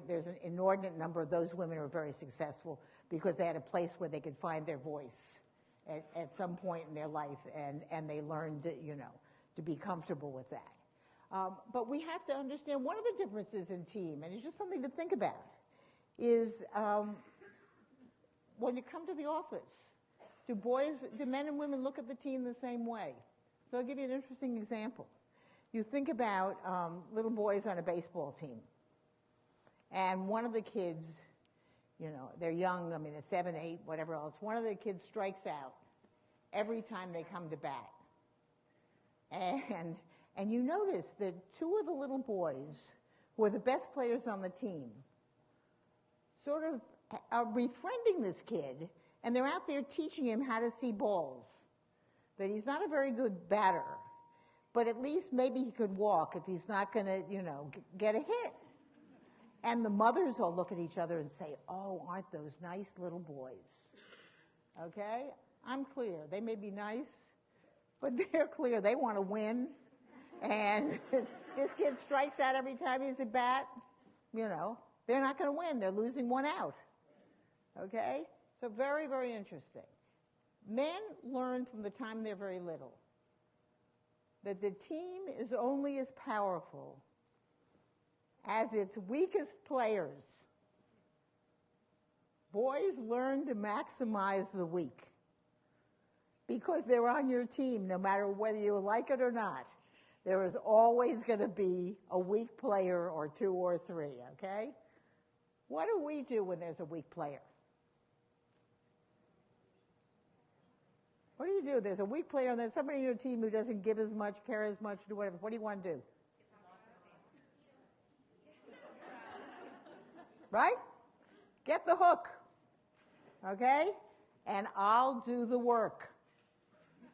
there's an inordinate number of those women who are very successful because they had a place where they could find their voice at some point in their life, and they learned, you know, to be comfortable with that. But we have to understand one of the differences in team, and it's just something to think about, is when you come to the office, do men and women look at the team the same way? So I'll give you an interesting example. You think about little boys on a baseball team. And one of the kids, you know, they're young, I mean, they're 7, 8, whatever else. One of the kids strikes out every time they come to bat. And you notice that 2 of the little boys, who are the best players on the team, sort of are befriending this kid, and they're out there teaching him how to see balls. That he's not a very good batter, but at least maybe he could walk if he's not going to, you know, get a hit. And the mothers all look at each other and say, oh, aren't those nice little boys? Okay? I'm clear. They may be nice, but they're clear. They want to win. And this kid strikes out every time he's at bat. You know, they're not going to win. They're losing one out. Okay? So very, very interesting. Men learn from the time they're very little that the team is only as powerful as its weakest players. Boys learn to maximize the weak because they're on your team, no matter whether you like it or not. There is always going to be a weak player or two or three, okay? What do we do when there's a weak player? What do you do? There's a weak player and there's somebody in your team who doesn't give as much, care as much, do whatever. What do you want to do? Right? Get the hook. Okay? And I'll do the work.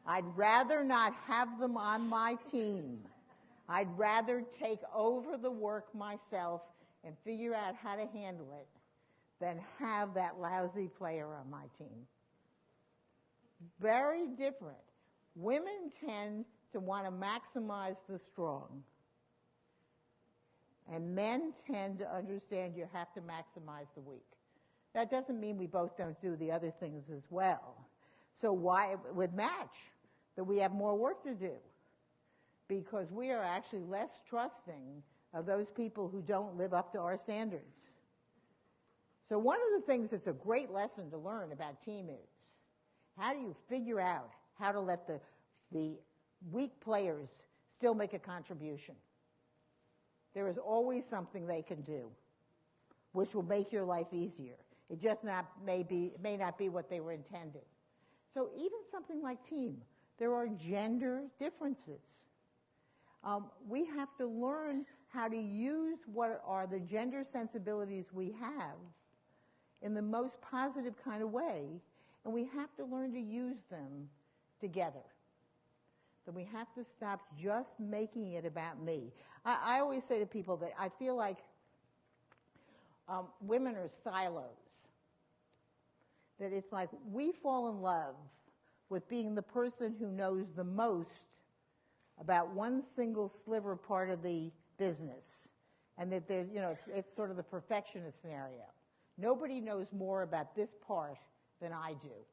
I'd rather not have them on my team. I'd rather take over the work myself and figure out how to handle it than have that lousy player on my team. Very different. Women tend to want to maximize the strong. And men tend to understand you have to maximize the weak. That doesn't mean we both don't do the other things as well. So why it would match that we have more work to do? Because we are actually less trusting of those people who don't live up to our standards. So one of the things that's a great lesson to learn about team is, how do you figure out how to let the weak players still make a contribution? There is always something they can do, which will make your life easier. It just may not be what they were intended. So even something like team, there are gender differences. We have to learn how to use what are the gender sensibilities we have in the most positive kind of way, and we have to learn to use them together. That we have to stop just making it about me. I always say to people that I feel like women are silos. That it's like we fall in love with being the person who knows the most about one single sliver part of the business. And that there's, it's sort of the perfectionist scenario. Nobody knows more about this part than I do.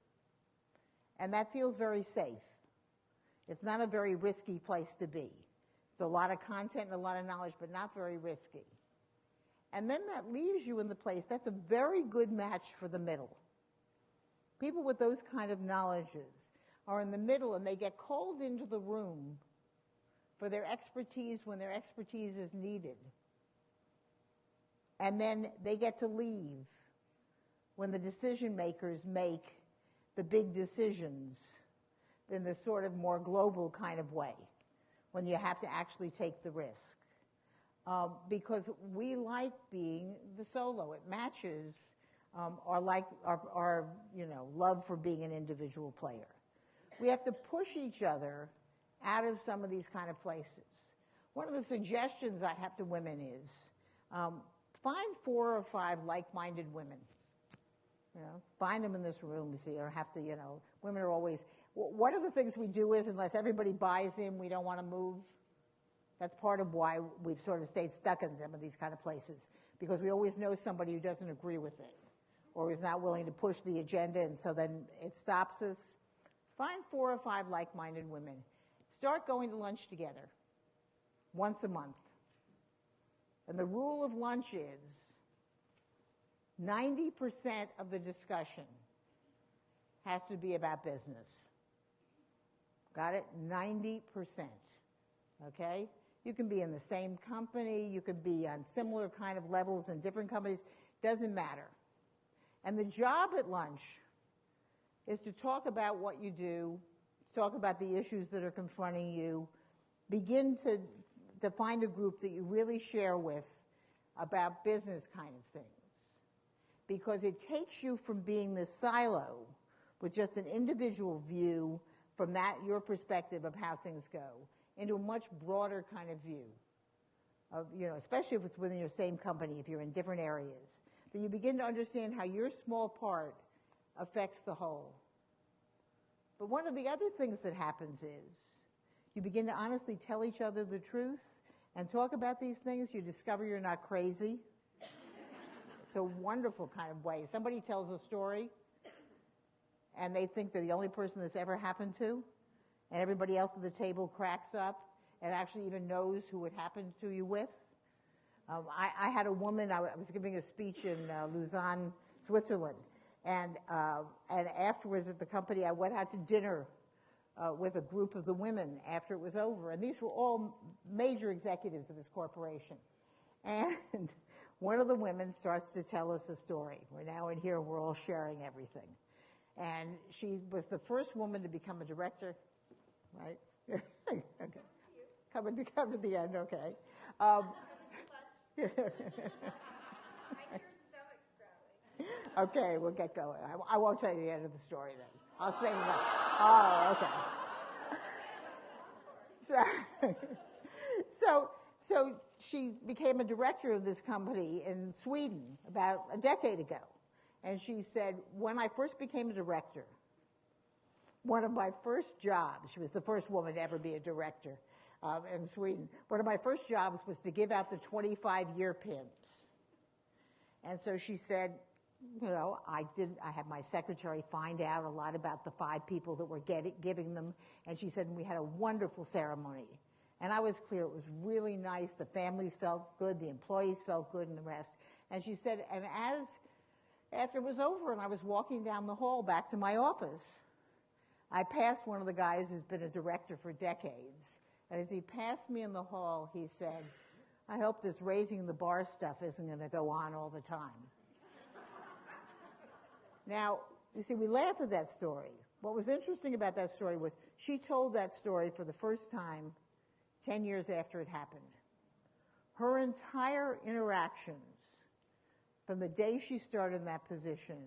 And that feels very safe. It's not a very risky place to be. It's a lot of content and a lot of knowledge, but not very risky. And then that leaves you in the place, that's a very good match for the middle. People with those kind of knowledges are in the middle and they get called into the room for their expertise when their expertise is needed. And then they get to leave when the decision makers make the big decisions in the sort of more global kind of way, when you have to actually take the risk. Because we like being the solo. It matches our love for being an individual player. We have to push each other out of some of these kind of places. One of the suggestions I have to women is, find 4 or 5 like-minded women. Find them in this room, so you don't have to, women are always, one of the things we do is, unless everybody buys in, we don't want to move. That's part of why we've sort of stayed stuck in some of these kind of places, because we always know somebody who doesn't agree with it, or is not willing to push the agenda, and so then it stops us. Find 4 or 5 like-minded women. Start going to lunch together once a month. And the rule of lunch is 90% of the discussion has to be about business. Got it? 90%. Okay? You can be in the same company. You can be on similar kind of levels in different companies. Doesn't matter. And the job at lunch is to talk about what you do, talk about the issues that are confronting you, begin to find a group that you really share with about business kind of things. Because it takes you from being this silo with just an individual view from your perspective of how things go into a much broader kind of view of, especially if it's within your same company, if you're in different areas, that you begin to understand how your small part affects the whole. But one of the other things that happens is you begin to honestly tell each other the truth and talk about these things. You discover you're not crazy. It's a wonderful kind of way. Somebody tells a story, and they think they're the only person this ever happened to, and everybody else at the table cracks up and actually even knows who it happened to you with. I had a woman, I was giving a speech in Lausanne, Switzerland, and afterwards at the company, I went out to dinner with a group of the women after it was over. And these were all major executives of this corporation. And one of the women starts to tell us a story. We're now in here, we're all sharing everything. And she was the first woman to become a director, right? Okay. Coming to the end, okay. Okay, we'll get going. I won't tell you the end of the story then. I'll say that. Oh, okay. So she became a director of this company in Sweden about a decade ago. And she said, when I first became a director, one of my first jobs, she was the first woman to ever be a director in Sweden, one of my first jobs was to give out the 25-year pins. And so she said, you know, I had my secretary find out a lot about the 5 people that were giving them, and she said, we had a wonderful ceremony. And I was clear, it was really nice, the families felt good, the employees felt good, and the rest. And she said, and after it was over and I was walking down the hall back to my office, I passed one of the guys who's been a director for decades. And as he passed me in the hall, he said, I hope this raising the bar stuff isn't going to go on all the time. Now, you see, we laugh at that story. What was interesting about that story was she told that story for the first time 10 years after it happened. Her entire interactions from the day she started in that position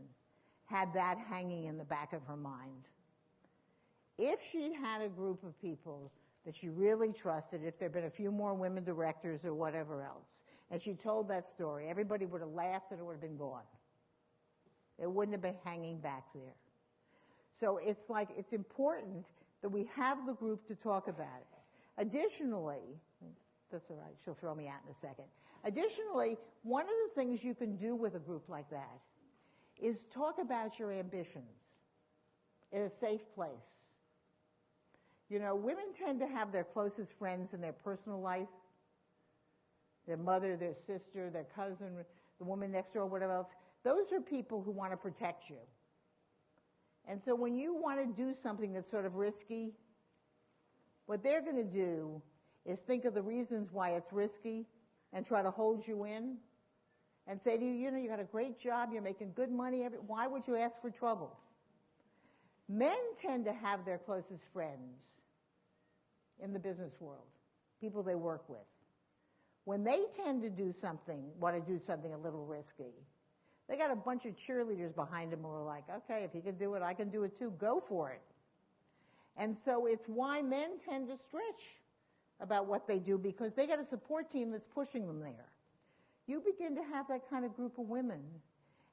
had that hanging in the back of her mind. If she'd had a group of people that she really trusted, if there'd been a few more women directors or whatever else, and she told that story, everybody would have laughed and it would have been gone. It wouldn't have been hanging back there. So it's important that we have the group to talk about it. Additionally, that's all right, she'll throw me out in a second. Additionally, one of the things you can do with a group like that is talk about your ambitions in a safe place. You know, women tend to have their closest friends in their personal life, their mother, their sister, their cousin, the woman next door, whatever else. Those are people who want to protect you. And so when you want to do something that's sort of risky, what they're going to do is think of the reasons why it's risky and try to hold you in and say to you, you know, you got a great job, you're making good money, why would you ask for trouble? Men tend to have their closest friends in the business world, people they work with. When they tend to do something, want to do something a little risky, they got a bunch of cheerleaders behind them who are like, okay, if he can do it, I can do it too, go for it. And so it's why men tend to stretch about what they do, because they got a support team that's pushing them there. You begin to have that kind of group of women,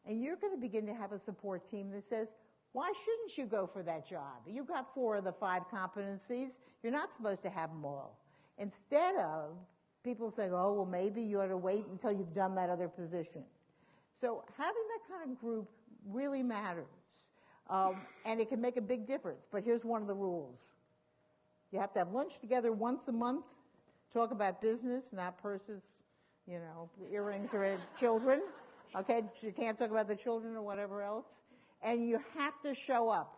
and you're going to begin to have a support team that says, why shouldn't you go for that job? You got 4 of the 5 competencies. You're not supposed to have them all. Instead of people saying, oh, well, maybe you ought to wait until you've done that other position. So having that kind of group really matters. And it can make a big difference. But here's one of the rules. You have to have lunch together once a month, talk about business, not purses, you know, earrings or children. Okay, you can't talk about the children or whatever else. And you have to show up.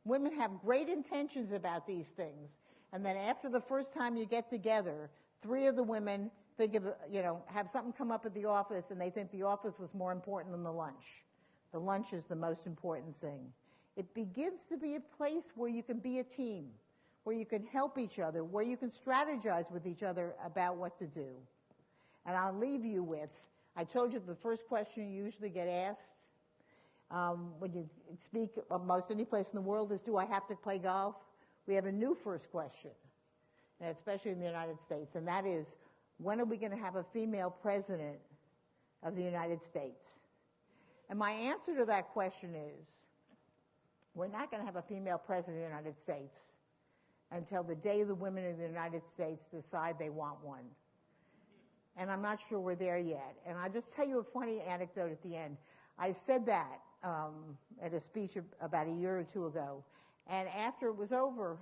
Women have great intentions about these things. And then after the first time you get together, 3 of the women think of, you know, have something come up at the office and they think the office was more important than the lunch. The lunch is the most important thing. It begins to be a place where you can be a team, where you can help each other, where you can strategize with each other about what to do. And I'll leave you with, I told you the first question you usually get asked when you speak almost any place in the world is, do I have to play golf? We have a new first question, and especially in the United States, and that is, when are we going to have a female president of the United States? And my answer to that question is, we're not going to have a female president of the United States until the day the women of the United States decide they want one. And I'm not sure we're there yet. And I'll just tell you a funny anecdote at the end. I said that at a speech about a year or two ago. And after it was over,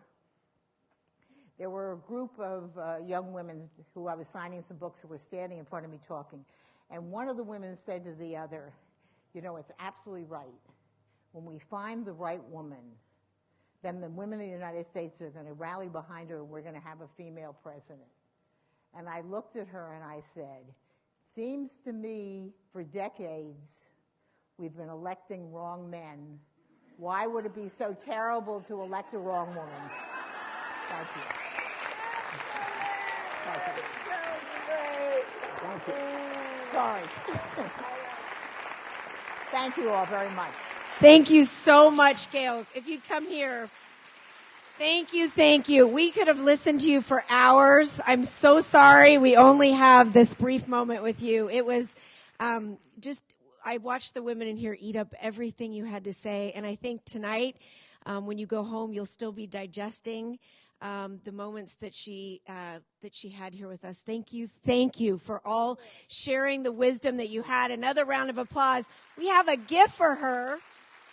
there were a group of young women who I was signing some books who were standing in front of me talking. And one of the women said to the other, you know, it's absolutely right. When we find the right woman, then the women in the United States are going to rally behind her and we're going to have a female president. And I looked at her and I said, seems to me for decades we've been electing wrong men. Why would it be so terrible to elect a wrong woman? Thank you. Thank you. Thank you. Sorry. Thank you all very much. Thank you so much, Gail. If you'd come here. Thank you, thank you. We could have listened to you for hours. I'm so sorry we only have this brief moment with you. It was I watched the women in here eat up everything you had to say, and I think tonight, when you go home, you'll still be digesting the moments that she had here with us. Thank you for all sharing the wisdom that you had. Another round of applause. We have a gift for her.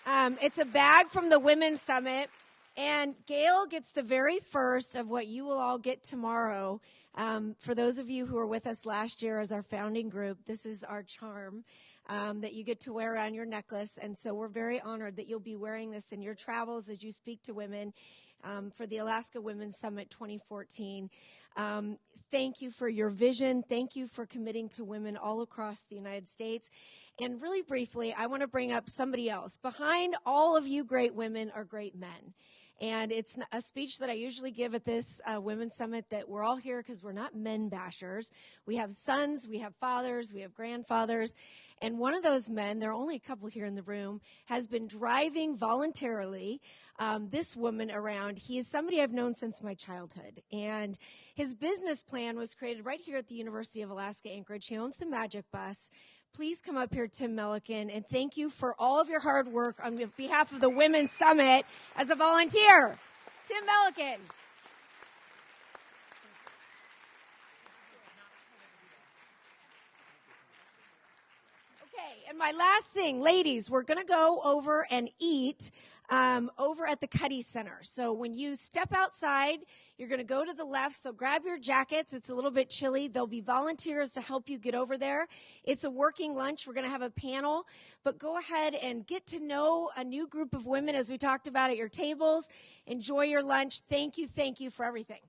It's a bag from the Women's Summit, and Gail gets the very first of what you will all get tomorrow. For those of you who were with us last year as our founding group, this is our charm that you get to wear around your necklace, and so we're very honored that you'll be wearing this in your travels as you speak to women for the Alaska Women's Summit 2014. Thank you for your vision. Thank you for committing to women all across the United States. And really briefly, I want to bring up somebody else. Behind all of you great women are great men. And it's a speech that I usually give at this Women's Summit that we're all here because we're not men bashers. We have sons, we have fathers, we have grandfathers. And one of those men, there are only a couple here in the room, has been driving voluntarily this woman around. He is somebody I've known since my childhood. And his business plan was created right here at the University of Alaska Anchorage. He owns the Magic Bus. Please come up here, Tim Milliken, and thank you for all of your hard work on behalf of the Women's Summit as a volunteer. Tim Milliken. Okay, and my last thing, ladies, we're going to go over and eat over at the Cuddy Center. So when you step outside, you're going to go to the left. So grab your jackets. It's a little bit chilly. There'll be volunteers to help you get over there. It's a working lunch. We're going to have a panel. But go ahead and get to know a new group of women as we talked about at your tables. Enjoy your lunch. Thank you for everything.